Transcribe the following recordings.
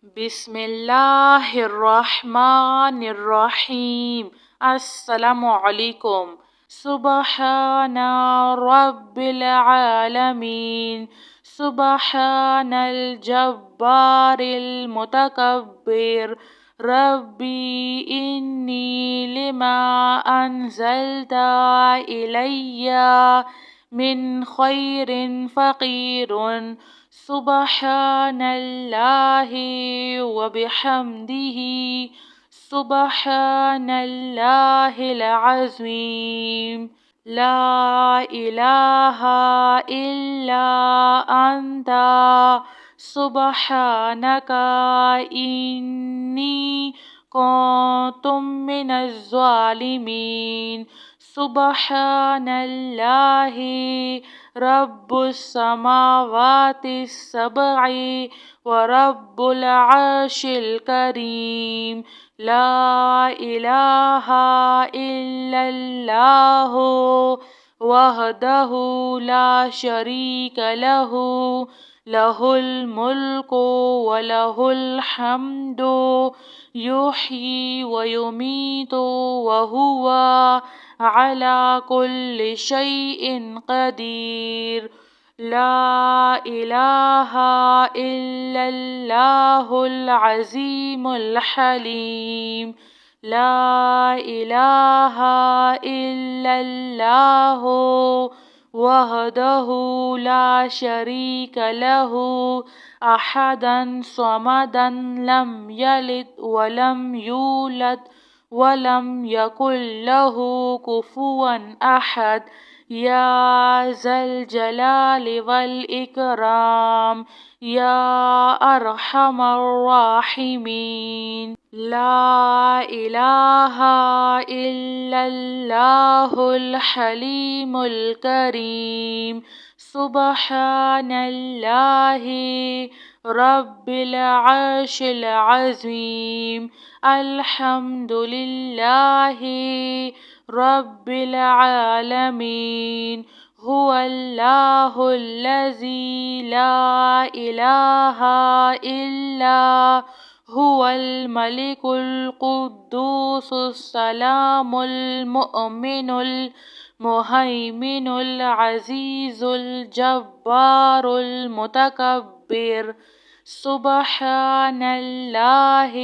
بسم اللہ الرحمن الرحیم۔ السلام علیکم۔ سبحان رب العالمین، سبحان الجبار المتکبر، ربی انی لما انزلت الی من خیر فقیر، سبحان اللہ وبحمدہ، سبحان اللہ العظیم، لا الہ الا انت سبحانک انی کنت من الظالمین، سبحان اللہ رب السماوات السبع ورب العرش الکریم، لا الہ الا اللہ وحدہ لا شریک لہ، لہ الملک ولہ الحمد، یحیی ویمیت وہو علی کل شیء قدیر، لا الہ الا اللہ العظیم الحلیم، لا الہ الا اللہ وحدہ لا شریک لہ، احدا صمدا لم یلد ولم یولد ولم یکن لہ کفوا احد، یا ذا الجلال والاکرام، یا ارحم الراحمین، لا الہ الا اللہ الحلیم الکریم، سبحان اللہ رب العرش العظیم، الحمد للہ رب العالمین، هو اللہ الذی لا الہ الا هو الملک القدوس السلام المؤمن المہیمن العزیز الجبار المتکبر، سبحان اللہ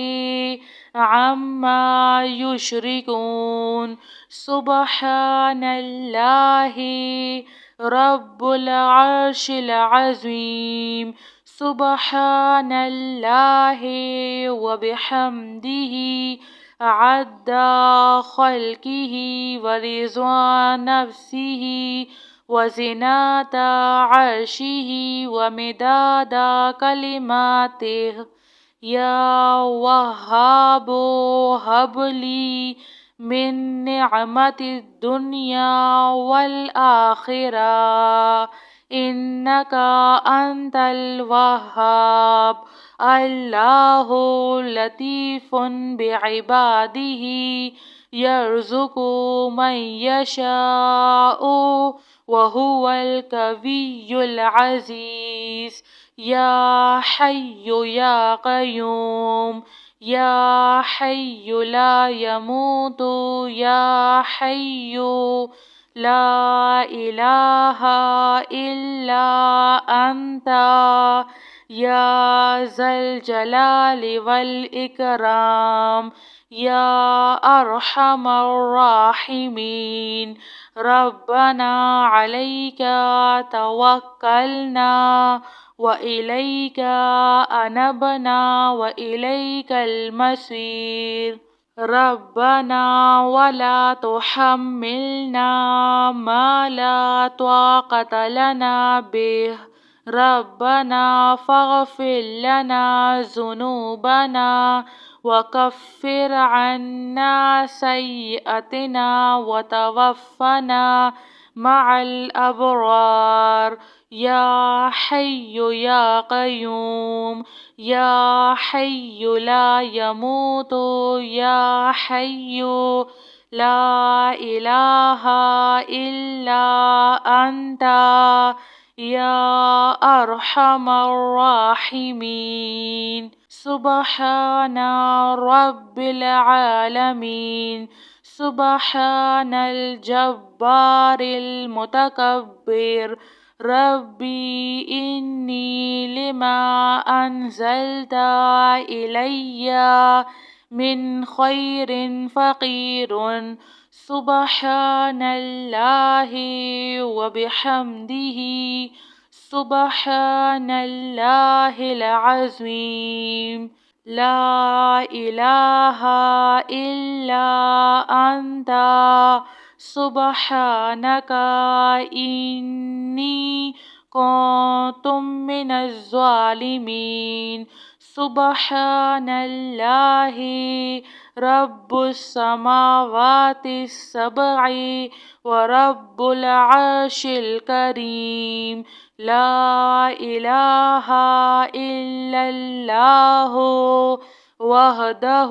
عما یشرکون، سبحان اللہ رب العرش العظیم، سبحان اللہ وبحمدہ، عد خلقہ ورضا نفسہ وزنة عرشہ ومداد کلماتہ، یا وہاب ہب لی من نعمت الدنیا والآخرہ، انک انت الوہاب، اللہ لطیف بعبادہ، یرزق من یشاء وہو القوی العزیز، یا حی یا قیوم، یا حی لا یموت، یا حی لا الہ الا انت، یا ذا الجلال والاکرام، یا ارحم الراحمین، ربنا علیک توکلنا وإلیک انبنا وإلیک المصیر، ربنا ولا تحملنا ما لا طاقة لنا به، ربنا فاغفر لنا ذنوبنا وكفر عنا سيئاتنا وتوفنا مع الأبرار، یا حی یا قیوم، یا حی لا یموت، یا حی لا الہ الا انت، يا أرحم الراحمين. سبحان رب العالمين. سبحان الجبار المتكبر. ربي إني لما أنزلت إلي من خير فقير. سبحان الله وبحمده. سبحان الله العظيم. لا إله إلا أنت سبحانك إني كنت من الظالمين. سبحان الله رب السماوات السبع ورب العرش الكريم. لا إله إلا الله وحده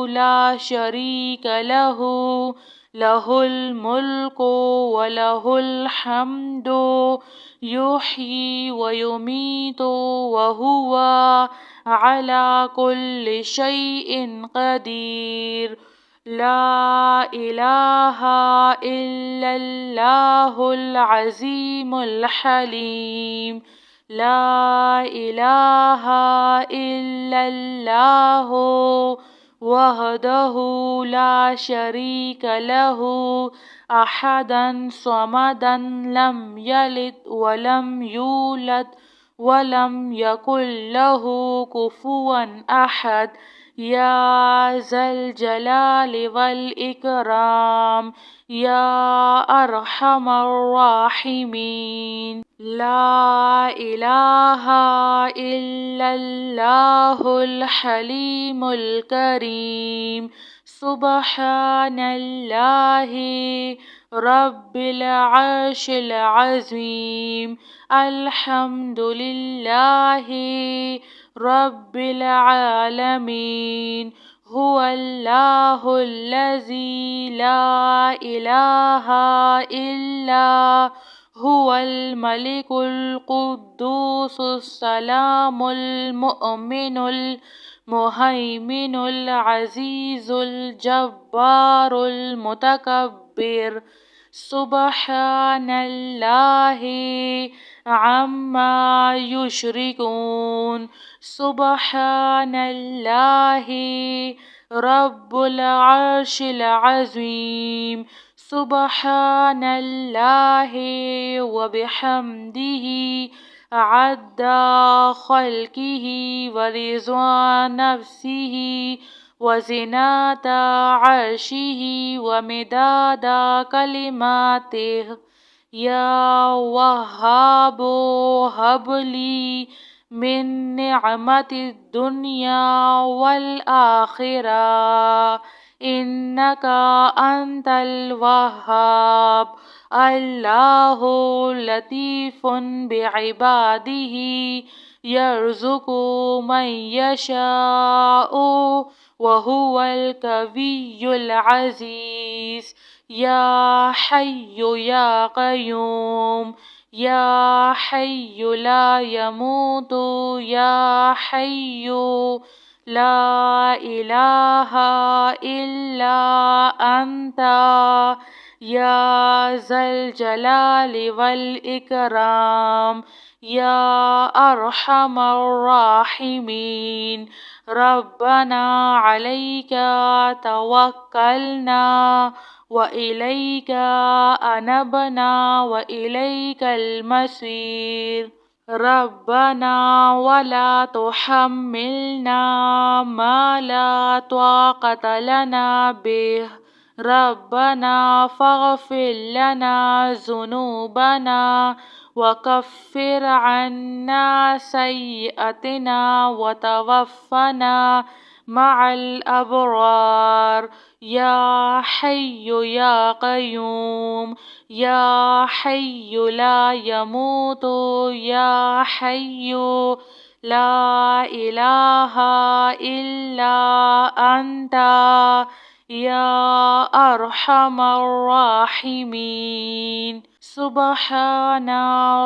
لا شريك له. له الملك وله الحمد يحيي ويميت وهو على كل شيء قدير. لا إله إلا الله العظيم الحليم. لا إله إلا الله وحده لا شريك له أحدا صمدا لم يلد ولم يولد ولم يكن له كفوا أحد. يا ذا الجلال والإكرام يا أرحم الراحمين. لا إله إلا الله الحليم الكريم. سبحان الله رب العرش العظيم. الحمد لله رب العالمين. هو الله الذي لا إله إلا هو الملك القدوس السلام المؤمن المهيمن العزيز الجبار المتكبر. سبحان الله عما يشركون. سبحان الله رب العرش العظيم. سبحان الله وبحمده عد خلقه ورضا نفسه وزنة عرشه ومداد كلماته. يا وهاب هب لي من نعمة الدنيا والآخرة إنك أنت الوهاب. الله لطيف بعباده يرزق من يشاء وهو القوي العزيز. يا حي يا قيوم يا حي لا يموت يا حي لا إله إلا أنت يا ذا الجلال والإكرام يا أرحم الراحمين. ربنا عليك توكلنا وإليك أنبنا وإليك المصير. ربنا ولا تحملنا ما لا طاقة لنا به. ربنا فاغفر لنا ذنوبنا وكفر عنا سيئاتنا وتوفنا مع الأبرار. يا حي يا قيوم يا حي لا يموت يا حي لا إله إلا أنت يا أرحم الراحمين. سبحان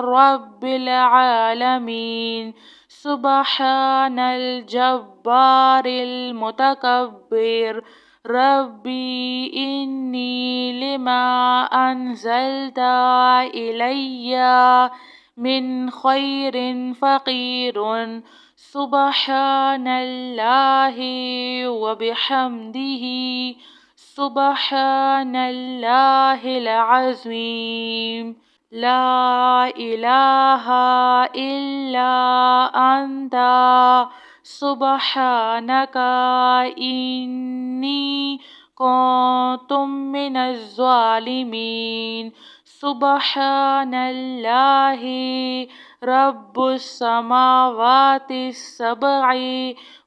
رب العالمين. سبحان الجبار المتكبر. ربي إني لما أنزلت إلي من خير فقير. سبحان الله وبحمده. سبحان الله العظيم. لا إله إلا أنت سبحانك إني كنت من الظالمين. سبحان الله رب السماوات السبع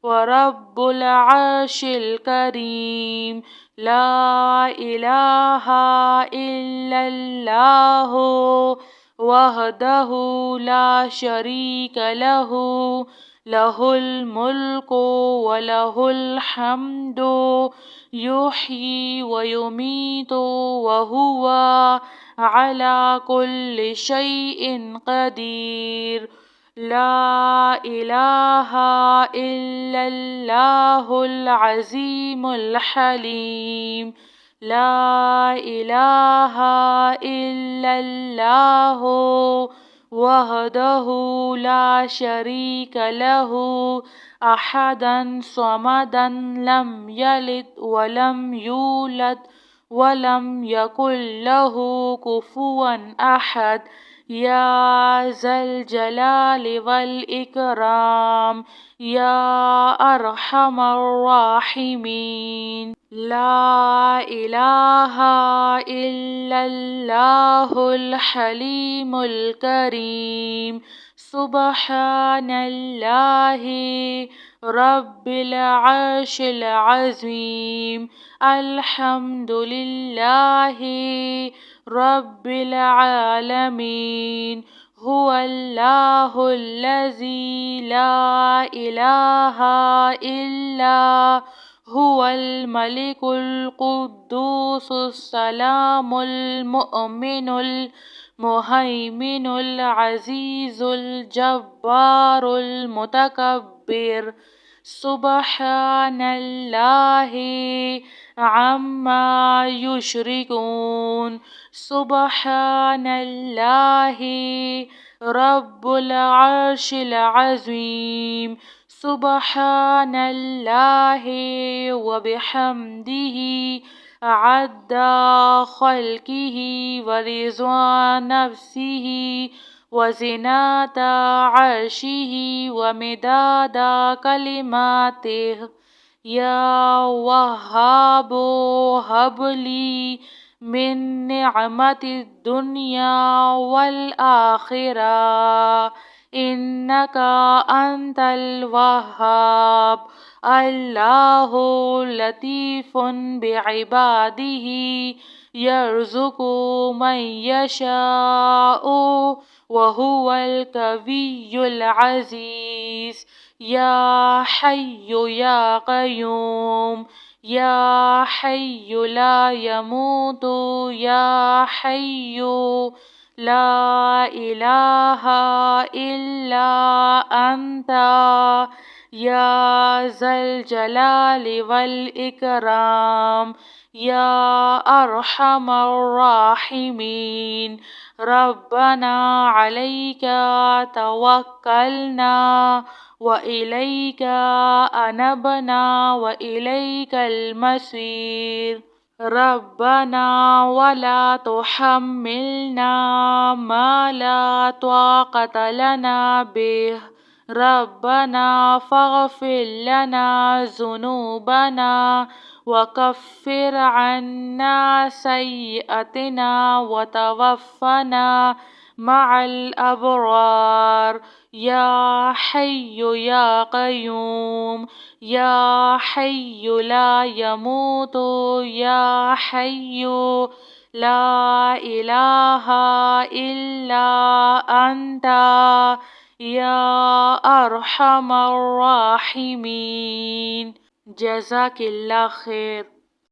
ورب العرش الكريم. لا إله إلا الله وحده لا شريك له. له الملك وله الحمد يحيي ويميت وهو على كل شيء قدير. لا إله إلا الله العظيم الحليم. لا إله إلا الله وحده لا شريك له أحدا صمدا لم يلد ولم يولد ولم يكن له كفوا أحد. يا ذا الجلال والإكرام يا أرحم الراحمين. لا إله إلا الله الحليم الكريم. سبحان الله رب العرش العظيم. الحمد لله رب العالمين. هو الله الذي لا إله إلا هو الملك القدوس السلام المؤمن المهيمن العزيز الجبار المتكبر. سبحان الله عما يشركون. سبحان الله رب العرش العظيم. سبحان الله وبحمده عد خلقه ورضا نفسه وزنة عرشه ومداد كلماته. يا وهاب هب لي من نعمة الدنيا والآخرة إنك أنت الوهاب. الله لطيف بعباده يرزق من يشاء وهو القوي العزيز. يا حي يا قيوم يا حي لا يموت يا حي لا إله إلا أنت يا ذا الجلال والإكرام يا أرحم الراحمين. ربنا عليك توكلنا وإليك أنبنا وإليك المصير. ربنا ولا تحملنا ما لا طاقة لنا به. ربنا فاغفر لنا ذنوبنا وكفر عنا سيئاتنا وتوفنا مع الأبرار. يا حي يا قيوم يا حي لا يموت يا حي لا إله إلا أنت يا أرحم الراحمين. جزاك الله خير.